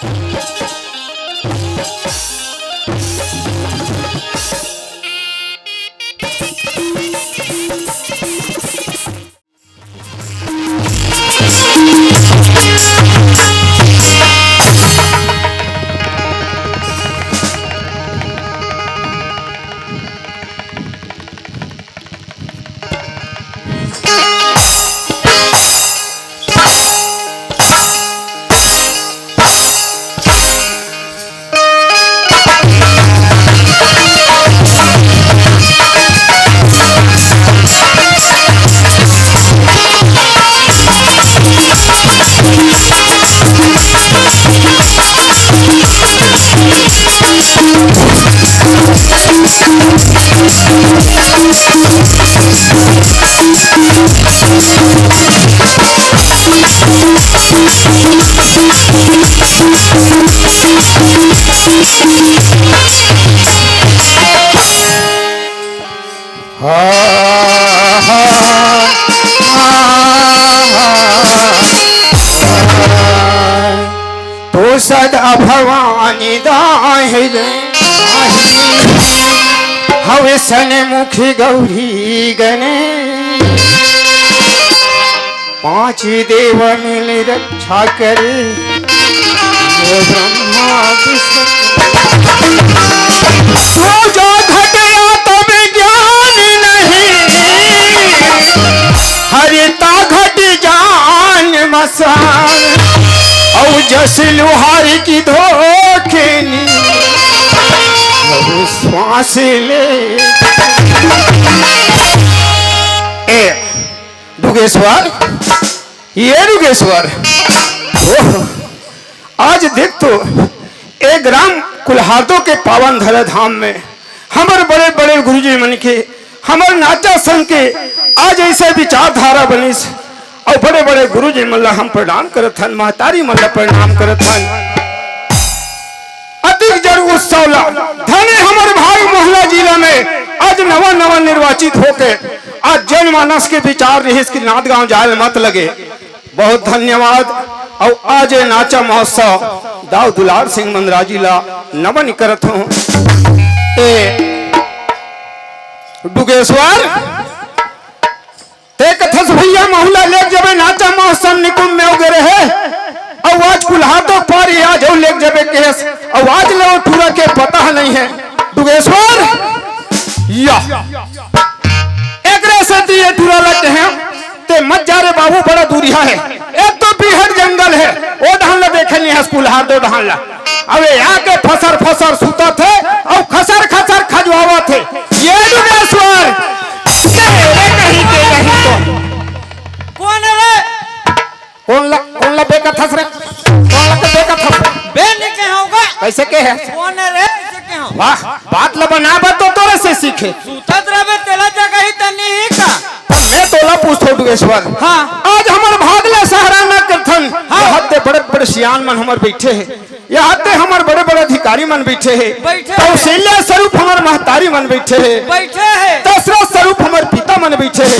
तो सदा भवानी दाहिर हवे सने मुखी गौरी गणे पांच देव मिल रक्षा करे ब्रह्मा विष्णु जो घट गया तब ज्ञान नहीं हरिता घट जान मसान और जस लुहार की धोखे श्वास ले दुगेश्वर ये दुगेश्वर आज देख तो एक ग्राम कुल्हादों के पावन धरा धाम में हमारे बड़े बड़े गुरुजी मन के हमारे नाचा संघ के आज ऐसे विचारधारा बनी और बड़े बड़े गुरुजी मल्ला हम प्रणाम करत हन महतारी मल्ला प्रणाम करत हन अधिक जर उत्सव ला धने हमारे भाई मोहल्ला जिला में आज नवा नवा निर्वाचित होके आज जनमानस के विचार रही इसकी नाथ गांव जाए मत लगे। बहुत धन्यवाद। और आज नाचा महोत्सव दाऊ दुलार सिंह मंदराजी ला नमन करत हूँ। डुगेश्वर ते कथस भैया मोहल्ला ले जबे नाचा महोत्सव निकुंभ में उगे रहे और आज कुल्हादों पर आज ले जबे केस और आज लो पूरा के पता नहीं है। डुगेश्वर या एक से दिए टूरा लगते हैं ते मत जा रे बाबू बड़ा दूरिया है एक तो बिहड़ जंगल है वो ढाल देखे नहीं है कुल्हार दो ढाल अबे यहाँ के फसर फसर सुता थे और खसर खसर खजवावा थे ये डुगेश्वर कहीं के नहीं तो कौन है रे कौन ला बेका थस रे कौन ला बेका थस बे ने के होगा कैसे के है कौन है रे कैसे के हो वाह बात ला बना बा तो तोरे से सीखे सुतत रहे तेला जगह ही तनी ही का ये तोला पूछो डुगेश्वर। हाँ आज हमारे भागले सहरा न करथन यहाँ ते बड़े बड़े सियान मन हमारे बैठे हैं यहाँ ते हमारे बड़े बड़े अधिकारी मन बैठे हैं कौशल्या स्वरूप हमारे महतारी मन बैठे हैं दशरथ स्वरूप हमारे पिता मन बैठे हैं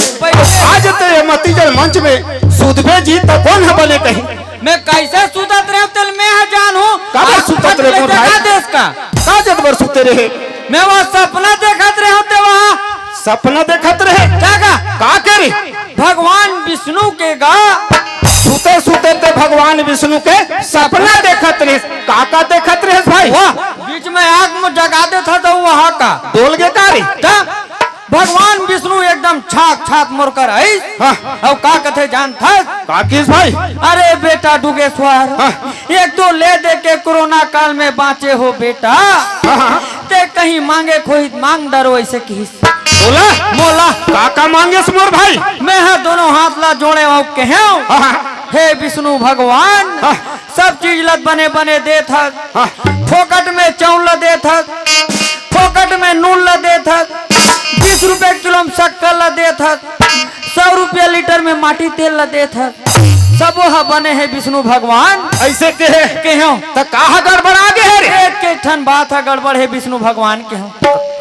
आज ते मतीजल मंच में सुधबे जी तो कौन है बने कहीं मैं कैसे सुतत रहे तेल में है जानू काहे सुतत रहे जगह देश का काजत बर सुते रहे मैं वो सपना देखत रहे होते वहाँ सपना देखत रहे क्या का करे भगवान विष्णु के गा सुते सुते ते भगवान विष्णु के सपना देखत रहे काका देखत रहे भाई वाह बीच में आग में जगा दे था तो वहाँ का बोल गे कारी भगवान विष्णु एकदम छाक छाक मोर कर आई और का कथे जान था का किस भाई अरे बेटा डुगेश्वर एक तो ले दे के कोरोना काल में बाँचे हो बेटा ते कहीं मांगे कोई मांग डरो ऐसे की बोला मोला काका मांगे मोर भाई मैं है दोनों हाथ ला जोड़े हो कहे हे विष्णु भगवान सब चीज लत बने बने दे था फोकट में चाउल दे था फोकट में नून ला दे था 20 रुपए किलो में शक्कर ला दे था 100 रुपया लीटर में माटी तेल ला दे था सब वह बने हैं विष्णु भगवान ऐसे कहे के हो तो कहा गड़बड़ आगे है रे? एक के ठन बात है गड़बड़ है विष्णु भगवान के हो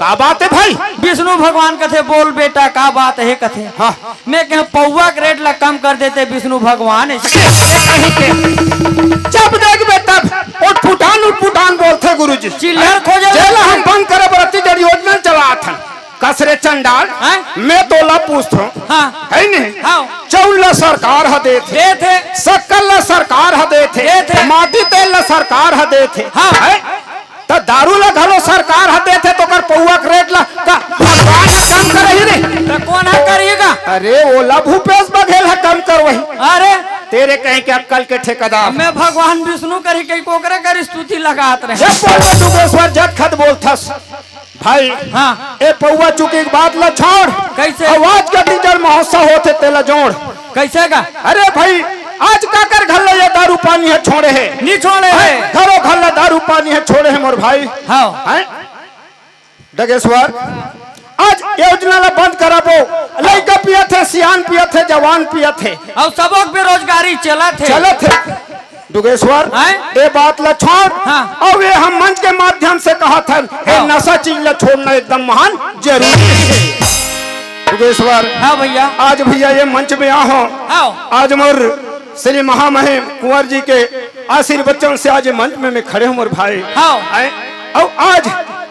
का बात है भाई? विष्णु भगवान कथे बोल बेटा का बात है कथे हाँ मैं कह पौवा के रेट ला कम कर देते विष्णु भगवान कहीं के जब देख बेटा उठ फुटान बोलते गुरुजी चिल्लर खोजे चला हम बंद करे बरती जड़ी योजना चला था कसरे चंडाल मैं तोला पूछता हूँ हाँ है नहीं हाँ चौल सरकार हदे थे दे थे सकल सरकार हदे थे माटी तेल सरकार हदे थे हाँ तो दारू ला घलो सरकार हदे थे तो कर पौवा रेट ला का भगवान कम करे ही नहीं तो कौन है करिएगा अरे ओला भूपेश बघेल है कम कर वही अरे तेरे कहीं के अक्कल के ठेकेदार मैं भगवान विष्णु करी कई कोकरे कर स्तुति लगात रहे जब बोलते दुगेश्वर जट खत बोलथस भाई हाँ ए पौवा चुकी की बात ला छोड़ कैसे आवाज का डीजल महोत्सव होते तेला जोड़ कैसे का अरे भाई आज का कर घर ये दारू पानी है छोड़े है नहीं छोड़े है घरों घर दारू पानी है छोड़े है मोर भाई हाँ डगेश्वर आज योजना ला बंद कराबो लड़का पिया थे सियान पिया थे जवान पिया थे और सबक बेरोजगारी चला थे दुगेश्वर ये बात ला छोड़ हाँ। और ये हम मंच के माध्यम से कहा था ये हाँ। नशा चीज ला छोड़ना एकदम महान जरूरी है दुगेश्वर हाँ भैया आज भैया ये मंच में आओ आओ आज मोर श्री महामहिम कुंवर जी के आशीर्वचन से आज मंच में मैं खड़े हूँ मोर भाई हाँ और आज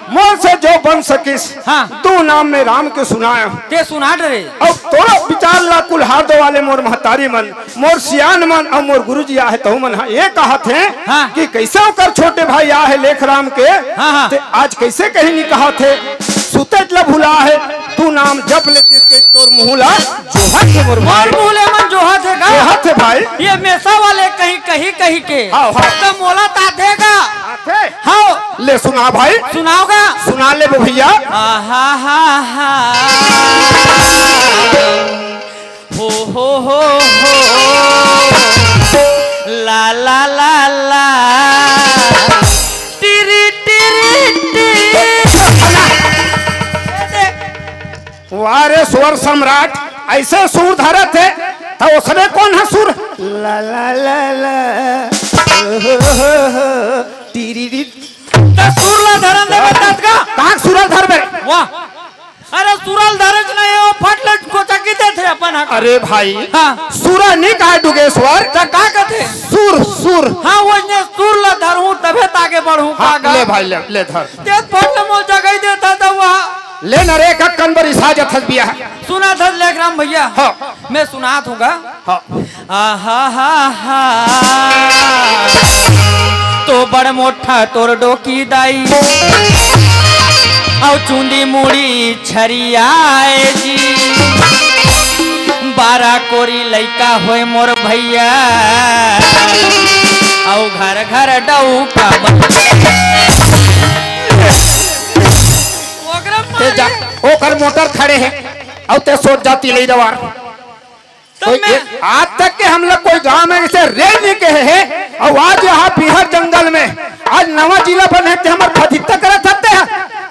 मोर से जो बन सकिस हाँ। तू नाम में राम के सुनाया ते सुना रे और तोरा विचार ला कुल हाथों वाले मोर महतारी मन मोर सियान मन और मोर गुरु जी आहे तहु मन ये कहा थे हाँ। कि कैसे होकर छोटे भाई आ है लेख राम के हाँ। ते आज कैसे कहीं नहीं कहा थे सुतेज ला भुला है तू नाम जप लेते के तोर मुहला जोहत है मोर भाई मुहले मन जोहत है का जोहत है भाई ये मेसा वाले कहीं के हाँ, हाँ। तो मोला तातेगा आथे हाँ ले सुना भाई सुनाओगा सुना ले वो भैया आहा हा हा हो ला ला ला ला टिरी टिरी वारे स्वर सम्राट ऐसे सुर धरत है तो उसने कौन है सुर ला ला ला ला टीरी सुरला धरन देवे ततका कहाँ सुरल धर बे वाह अरे सुरल धरज नहीं हो फटलट को चकी दे थे अपन हक अरे भाई हाँ सुरा नहीं कहा डुगेश्वर तो का कहते सुर हाँ वो ने सुरला धरूं तबे ताके बढ़ूं हाँ, का ले भाई ले धर ते फटल मोल जगह देता था वहाँ ले न रे का कंबर इसाजत हस बिया सुना था लेखराम भैया हाँ। मैं सुना दूंगा हाँ आहा हा हा तो बड़ मोटा तोर डोकी दाई और चुंदी मुड़ी छरियाए जी 12 कोरी लइका होए मोर भैया और घर घर डौका ते जा ओकर मोटर खड़े हैं और ते सोच जाती ले दवार आज तक के हम लोग कोई गांव में इसे रेल नहीं कहे हैं और आज यहाँ बिहार जंगल में आज नवा जिला बने थे हमारे फदित्ता करे सकते हैं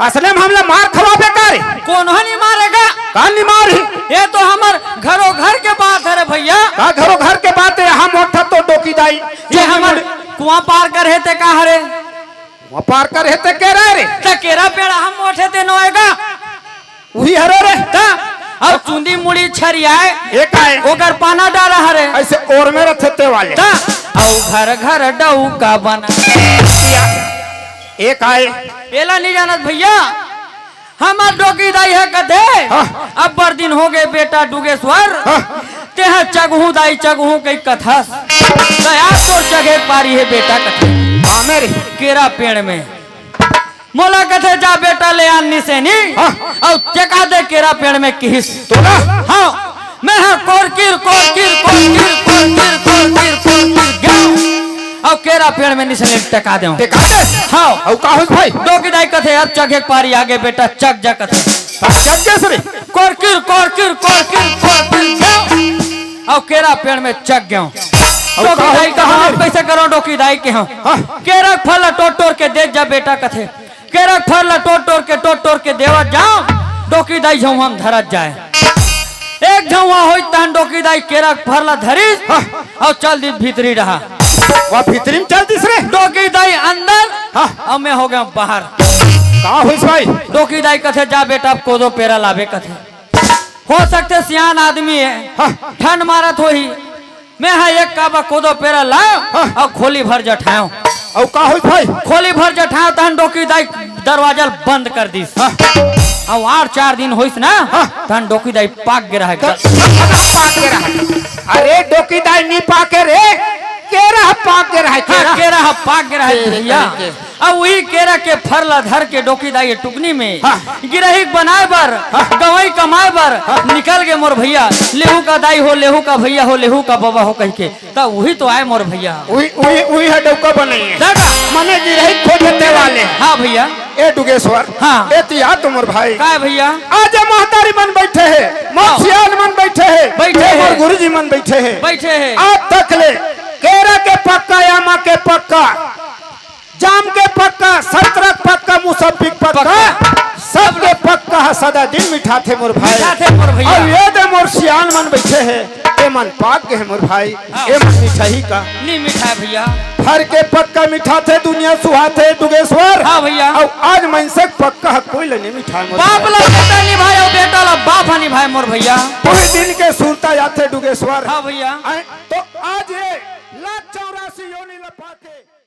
असले में हम लोग मार खवा बेकार कौन नहीं मारेगा कौन नहीं मार ये तो हमार घरों घर के बात है रे भैया का घरों घर के बात है हम उठा तो डोकी दाई ये हमार कुआं पार कर है ते कहा रे वो पार कर है ते कह रहे रे ते केरा पेड़ हम उठे ते नोएगा वही हरो रे ता और चुंदी मुड़ी छरियाए एक आए ओकर पाना डाला हरे ऐसे और में रखते वाले ता और घर घर डौका बना एक आए एला नहीं जानत भैया हमार डोकी दाई है कदे हाँ। अब बर दिन हो गए बेटा डुगेश्वर हाँ। ते है चगहू दाई चगहू कई कथा दया तोर जगह पारी है बेटा कथे मेरे केरा पेड़ में मोला कथे जा बेटा ले आनी से नहीं हाँ। और चका दे केरा पेड़ में किस तो ना हाँ मैं हाँ कोरकिर और केरा पेड़ में निसले टका दे देखा हाँ और का हो भाई डोकी दाई कथे अब चगे पारी आगे बेटा चक जा कथे कैसे रे कोरकिर और केरा पेड़ में चक गया डोकी दाई कहा कैसे करो डोकी दाई के हाँ केरा फल टोट के दे जा बेटा कथे केरा फल टोट के देवत जाओ डोकी दाई जाऊं हम धरत जाए एक झुआ हो तहन डोकी दाई केरा फरला धरिस और चल दी भीतरी रहा वह भीतरी में चल दिस रे डोकी दाई अंदर और मैं हो गया बाहर। कहाँ हुई भाई? डोकी दाई कथे जा बेटा कोदो पेरा लावे कथे हो सकते सियान आदमी है ठंड मारत हो ही मैं हाँ एक काबा कोदो पेरा लाओ और खोली भर जठाओ और का हुई भाई? खोली भर जठाओ तहन डोकी दाई दरवाजा बंद कर दिस और 8-4 दिन होइस ना तहन डोकी दाई पाक गिरा है। अरे डोकी दाई नहीं पाके रे केरा पाक गिरा है केरा पाक गिरा है भैया। अब वही केरा के फरला धर के डोकी दाई टुकनी में गिरही बनाए बर गवई कमाए बर निकल गए मोर भैया। लेहू का दाई हो लेहू का भैया हो लेहू का बाबा हो कह के तब वही तो आए मोर भैया। वही है डौका बनाई है मने गिरही खोजते वाले। हाँ भैया ए डुगेश्वर हाँ एतिया तुमर भाई का भैया आज महतारी मन बैठे है मोसियान मन बैठे है गुरुजी मन बैठे है आप तक ले केरा के पक्का यामा के पक्का जाम के पक्का संतरा पक्का मुसब्बी पक्का सबके पक्का है सदा दिन मिठा थे मोर भाई और ये दे मोर सियान मन बैठे है ए मन पाक के है मोर भाई ए मन मिठाई का नहीं मिठा भैया हर के पक्का मिठा थे दुनिया सुहा थे डुगेश्वर। हाँ भैया और आज मनसक पक्का है कोई नहीं मिठा बाप ला बेटा निभाए और बेटा ला बाप निभाए मोर भैया पूरे दिन के सुरता जाते डुगेश्वर। हाँ भैया तो आज ये 184 योनि लपा के